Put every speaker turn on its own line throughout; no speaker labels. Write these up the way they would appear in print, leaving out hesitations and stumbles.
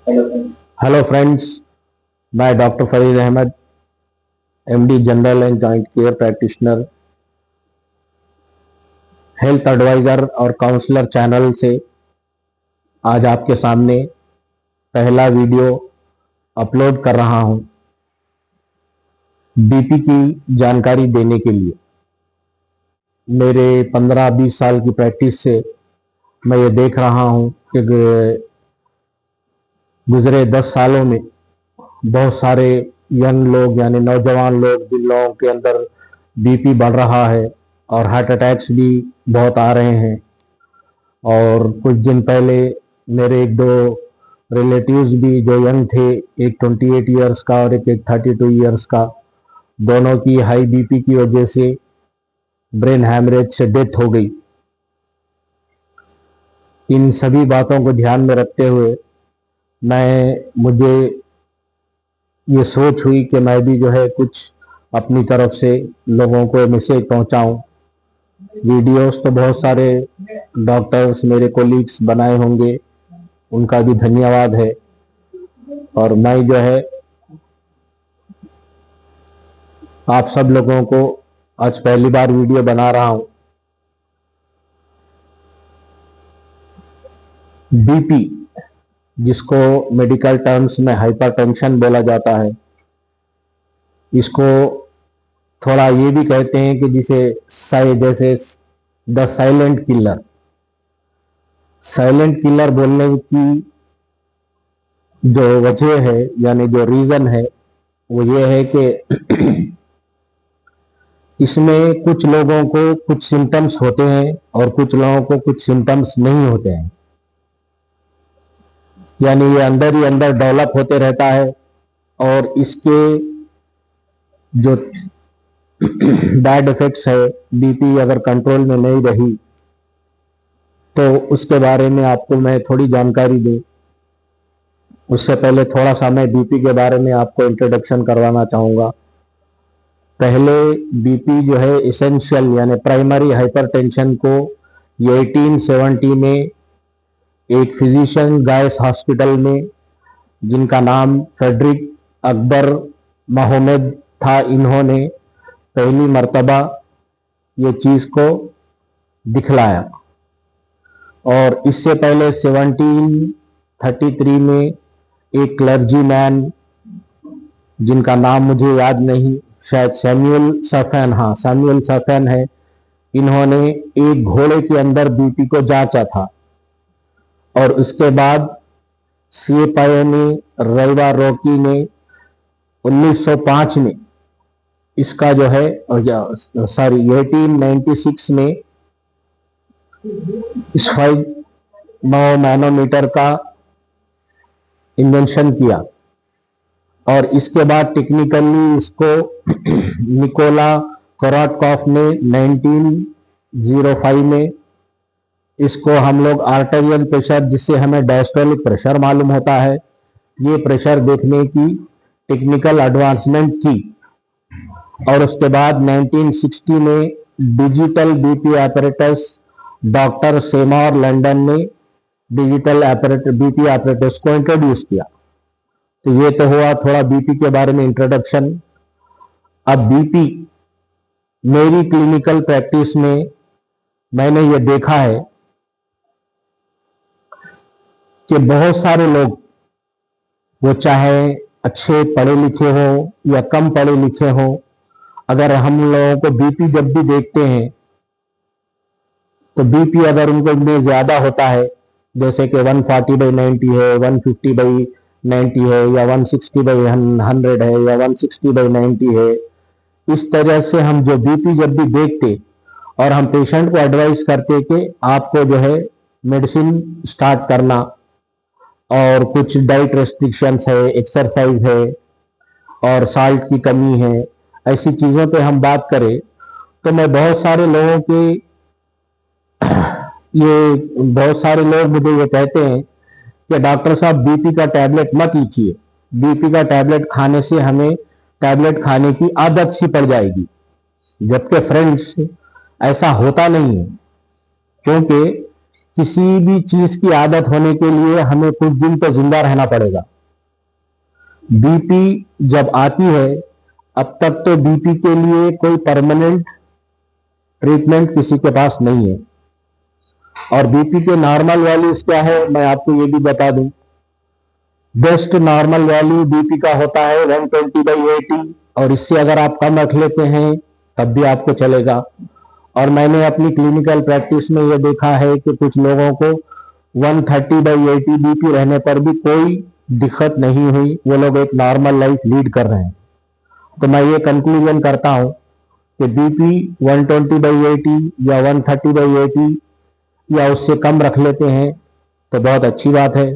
Hello friends, मैं doctor Farid Ahmad, MD general and joint care practitioner, health adviser और counsellor channel से आज आपके सामने पहला वीडियो अपलोड कर रहा हूं बीपी की जानकारी देने के लिए। मेरे 15-20 साल की प्रैक्टिस से मैं ये देख रहा हूं कि गुजरे 10 सालों में बहुत सारे यंग लोग यानी नौजवान लोग जिन लोगों के अंदर बीपी बढ़ रहा है और हार्ट अटैक्स भी बहुत आ रहे हैं। और कुछ दिन पहले मेरे एक दो रिलेटिव्स भी जो यंग थे, एक 28 इयर्स का और एक 32 इयर्स का, दोनों की हाई बीपी की वजह से ब्रेन हैमरेज से डेथ हो गई। इन सभी बातों को ध्यान में रखते हुए मुझे ये सोच हुई कि मैं भी जो है कुछ अपनी तरफ से लोगों को मैसेज पहुंचाऊं। वीडियोस तो बहुत सारे डॉक्टर्स मेरे कोलीग्स बनाए होंगे, उनका भी धन्यवाद है। और मैं जो है आप सब लोगों को आज पहली बार वीडियो बना रहा हूं। बीपी, जिसको मेडिकल टर्म्स में हाइपरटेंशन बोला जाता है, इसको थोड़ा ये भी कहते हैं कि जैसे द साइलेंट किलर बोलने की जो वजह है यानी जो रीजन है वो ये है कि इसमें कुछ लोगों को कुछ सिम्टम्स होते हैं और कुछ लोगों को कुछ सिम्टम्स नहीं होते हैं, यानी ये अंदर ही अंदर डेवलप होते रहता है। और इसके जो बैड इफेक्ट्स है, बीपी अगर कंट्रोल में नहीं रही तो उसके बारे में आपको मैं थोड़ी जानकारी दूं। उससे पहले थोड़ा सा मैं बीपी के बारे में आपको इंट्रोडक्शन करवाना चाहूंगा। पहले बीपी जो है इसेंशियल यानी प्राइमरी हाइपरटेंशन को ये 1870 में एक फिजिशियन गायस हॉस्पिटल में, जिनका नाम फेडरिक अकबर मोहम्मद था, इन्होंने पहली मर्तबा ये चीज को दिखलाया। और इससे पहले 1733 में एक क्लर्जी मैन, जिनका नाम मुझे याद नहीं, शायद सैमुअल सफेन है, इन्होंने एक घोड़े के अंदर बीपी को जांचा था। और उसके बाद सीपायनी रैवा रॉकी ने 1905 में इसका जो है 1896 में इस 9 नैनोमीटर का इन्वेंशन किया। और इसके बाद टेक्निकली इसको निकोला कोराटकॉफ ने 1905 में इसको हम लोग आर्टेरियल प्रेशर, जिससे हमें डायस्टोलिक प्रेशर मालूम होता है, ये प्रेशर देखने की टेक्निकल एडवांसमेंट की। और उसके बाद 1960 में digital BP apparatus, doctor Seymour London ने डिजिटल बीपी एपरेटस को इंट्रोड्यूस किया। तो ये तो हुआ थोड़ा बीपी के बारे में इंट्रोडक्शन। अब बीपी मेरी क्लिनिकल प्रैक्टिस में मैंने ये देखा है कि बहुत सारे लोग, वो चाहे अच्छे पढ़े लिखे हो या कम पढ़े लिखे हो, अगर हम लोगों को बीपी जब भी देखते हैं तो बीपी अगर उनको में ज्यादा होता है, जैसे कि 140/90 है, 150/90 है, या 160/100 है, या 160/90 है, इस तरह से हम जो बीपी जब भी देखते और हम पेशेंट को एडवाइस करते कि आपको जो है मेडिसिन स्टार्ट करना, और कुछ डाइट रेस्ट्रिक्शंस है, एक्सरसाइज है और साल्ट की कमी है, ऐसी चीजों पे हम बात करें तो बहुत सारे लोग मुझे ये कहते हैं कि डॉक्टर साहब बीपी का टैबलेट मत लिखिए, बीपी का टैबलेट खाने से हमें टैबलेट खाने की आदत सी पड़ जाएगी। जबकि फ्रेंड्स, ऐसा होता नहीं है, क्योंकि किसी भी चीज की आदत होने के लिए हमें कुछ दिन तो जिंदा रहना पड़ेगा। बीपी जब आती है, अब तक तो बीपी के लिए कोई परमानेंट ट्रीटमेंट किसी के पास नहीं है। और बीपी के नॉर्मल वैल्यूज क्या है, मैं आपको ये भी बता दूं। बेस्ट नॉर्मल वैल्यू बीपी का होता है 120/80, और इससे अगर आप कम रख लेते हैं तब भी आपको चलेगा। और मैंने अपनी क्लिनिकल प्रैक्टिस में ये देखा है कि कुछ लोगों को 130/80 बीपी रहने पर भी कोई दिक्कत नहीं हुई, वो लोग एक नॉर्मल लाइफ लीड कर रहे हैं। तो मैं ये कंक्लूजन करता हूं कि बीपी 120/80 या 130/80 या उससे कम रख लेते हैं तो बहुत अच्छी बात है।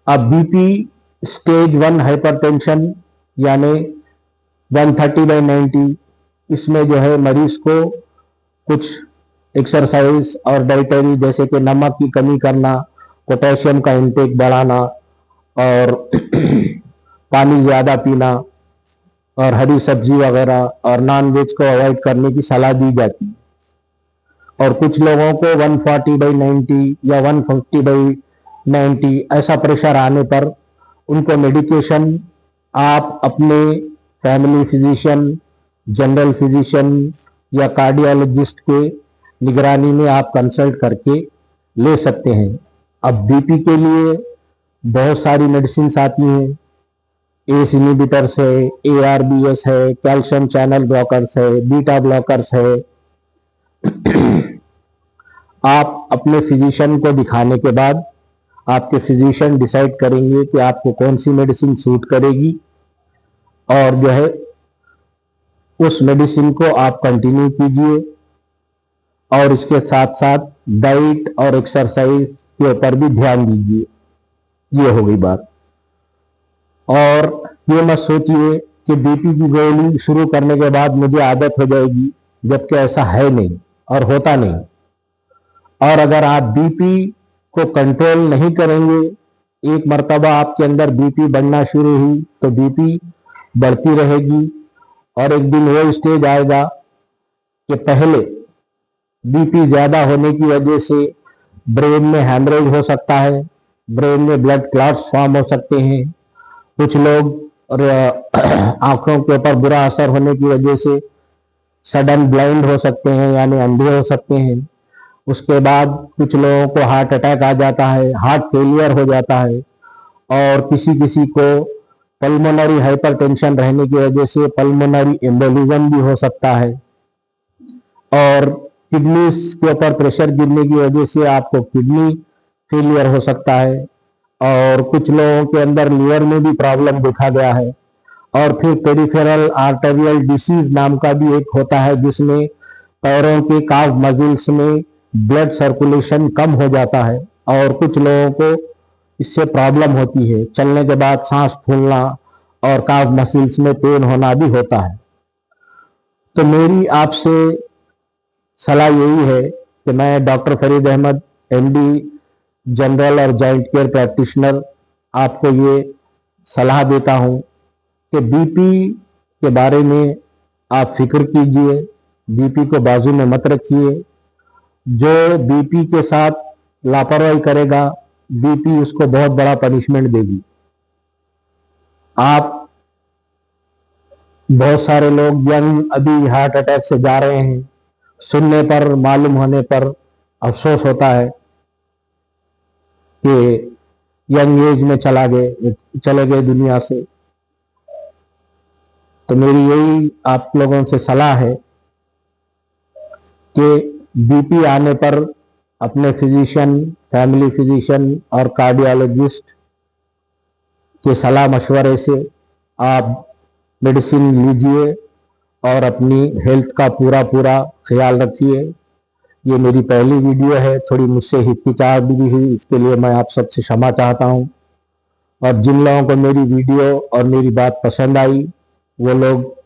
अब बीपी स्टेज 1 हाइपरटेंशन यानी 130/90, इसमें जो है मरीज को कुछ एक्सरसाइज और डाइटरी जैसे कि नमक की कमी करना, पोटेशियम का इंटेक बढ़ाना और पानी ज़्यादा पीना और हरी सब्जी वगैरह और नॉन वेज को अवॉइड करने की सलाह दी जाती है। और कुछ लोगों को 140/90 या 150/90 ऐसा प्रेशर आने पर उनको मेडिकेशन आप अपने फैमिली फिजिशियन, जनरल फिजिशियन या कार्डियोलॉजिस्ट के निगरानी में आप कंसल्ट करके ले सकते हैं। अब बीपी के लिए बहुत सारी मेडिसिन आती हैं, एस इनहिबिटर्स है, ARBs है, कैल्शियम चैनल ब्लॉकर्स है, बीटा ब्लॉकर्स है। आप अपने फिजिशियन को दिखाने के बाद आपके फिजिशियन डिसाइड करेंगे कि आपको कौन सी मेडिसिन सूट करेगी, और जो है उस मेडिसिन को आप कंटिन्यू कीजिए। और इसके साथ साथ डाइट और एक्सरसाइज के ऊपर भी ध्यान दीजिए। ये हो गई बात। और ये मत सोचिए कि बीपी की गोली शुरू करने के बाद मुझे आदत हो जाएगी, जबकि ऐसा है नहीं और होता नहीं। और अगर आप बीपी को कंट्रोल नहीं करेंगे, एक मर्तबा आपके अंदर बीपी बढ़ना शुरू हुई तो बीपी बढ़ती रहेगी, और एक दिन वो स्टेज आएगा कि पहले बीपी ज्यादा होने की वजह से ब्रेन में हैमरेज हो सकता है, ब्रेन में ब्लड क्लॉट्स फॉर्म हो सकते हैं। कुछ लोग और आंखों के ऊपर बुरा असर होने की वजह से सडन ब्लाइंड हो सकते हैं, यानी अंधे हो सकते हैं। उसके बाद कुछ लोगों को हार्ट अटैक आ जाता है, हार्ट फेलियर हो जाता है, और किसी किसी को पल्मोनरी हाइपरटेंशन रहने की वजह से पल्मोनरी एम्बोलिज्म भी हो सकता है। और किडनी के ऊपर प्रेशर गिरने की वजह से आपको किडनी फेलियर हो सकता है। और कुछ लोगों के अंदर लीवर में भी प्रॉब्लम देखा गया है। और फिर पेरिफेरल आर्टेरियल डिसीज नाम का भी एक होता है, जिसमें पैरों के काफ मजिल्स में ब्लड सर्कुलेशन कम हो जाता है, और कुछ लोगों को इससे प्रॉब्लम होती है, चलने के बाद सांस फूलना और काफ मसल्स में पेन होना भी होता है। तो मेरी आपसे सलाह यही है कि मैं doctor Farid Ahmad, MD, general और जॉइंट केयर प्रैक्टिशनर, आपको ये सलाह देता हूं कि बीपी के बारे में आप फिक्र कीजिए, बीपी को बाजू में मत रखिए। जो बीपी के साथ लापरवाही करेगा, बीपी उसको बहुत बड़ा पनिशमेंट देगी। आप बहुत सारे लोग यंग अभी हार्ट अटैक से जा रहे हैं, सुनने पर, मालूम होने पर अफसोस होता है कि यंग एज में चले गए दुनिया से। तो मेरी यही आप लोगों से सलाह है कि बीपी आने पर अपने फिजिशियन, फैमिली फिजिशियन और कार्डियोलॉजिस्ट के सलाह मशवरे से आप मेडिसिन लीजिए और अपनी हेल्थ का पूरा पूरा ख्याल रखिए। ये मेरी पहली वीडियो है, थोड़ी मुझसे हिचकिचाहट भी हुई, इसके लिए मैं आप सबसे क्षमा चाहता हूँ। और जिन लोगों को मेरी वीडियो और मेरी बात पसंद आई, वो लोग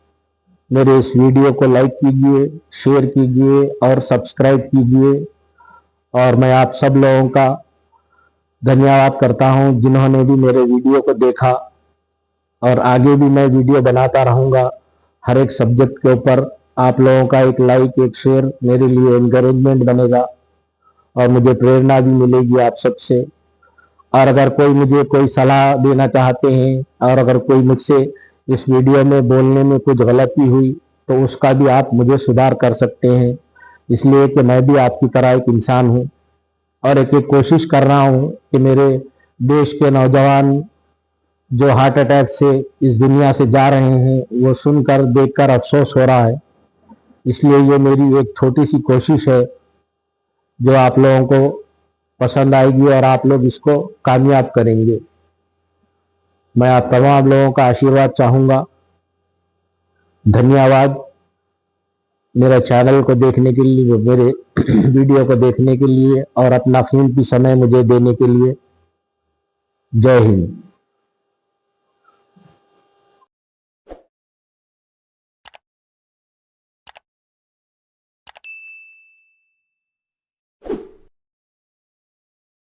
मेरे इस वीडियो को लाइक कीजिए, शेयर कीजिए और सब्सक्राइब कीजिए। और मैं आप सब लोगों का धन्यवाद करता हूं जिन्होंने भी मेरे वीडियो को देखा, और आगे भी मैं वीडियो बनाता रहूंगा हर एक सब्जेक्ट के ऊपर। आप लोगों का एक लाइक, एक शेयर मेरे लिए एनकरेजमेंट बनेगा। और मुझे प्रेरणा भी मिलेगी आप सबसे। और अगर कोई मुझे कोई सलाह देना चाहते हैं और अगर कोई मुझसे इस वीडियो में बोलने में कुछ गलती हुई तो उसका भी आप मुझे सुधार कर सकते हैं, इसलिए कि मैं भी आपकी तरह एक इंसान हूँ और एक कोशिश कर रहा हूँ कि मेरे देश के नौजवान जो हार्ट अटैक से इस दुनिया से जा रहे हैं वो सुनकर देखकर अफसोस हो रहा है। इसलिए ये मेरी एक छोटी सी कोशिश है जो आप लोगों को पसंद आएगी और आप लोग इसको कामयाब करेंगे। मैं आप तमाम लोगों का आशीर्वाद चाहूँगा। धन्यवाद मेरे चैनल को देखने के लिए, मेरे वीडियो को देखने के लिए और अपना कीमती समय मुझे देने के लिए। जय हिंद।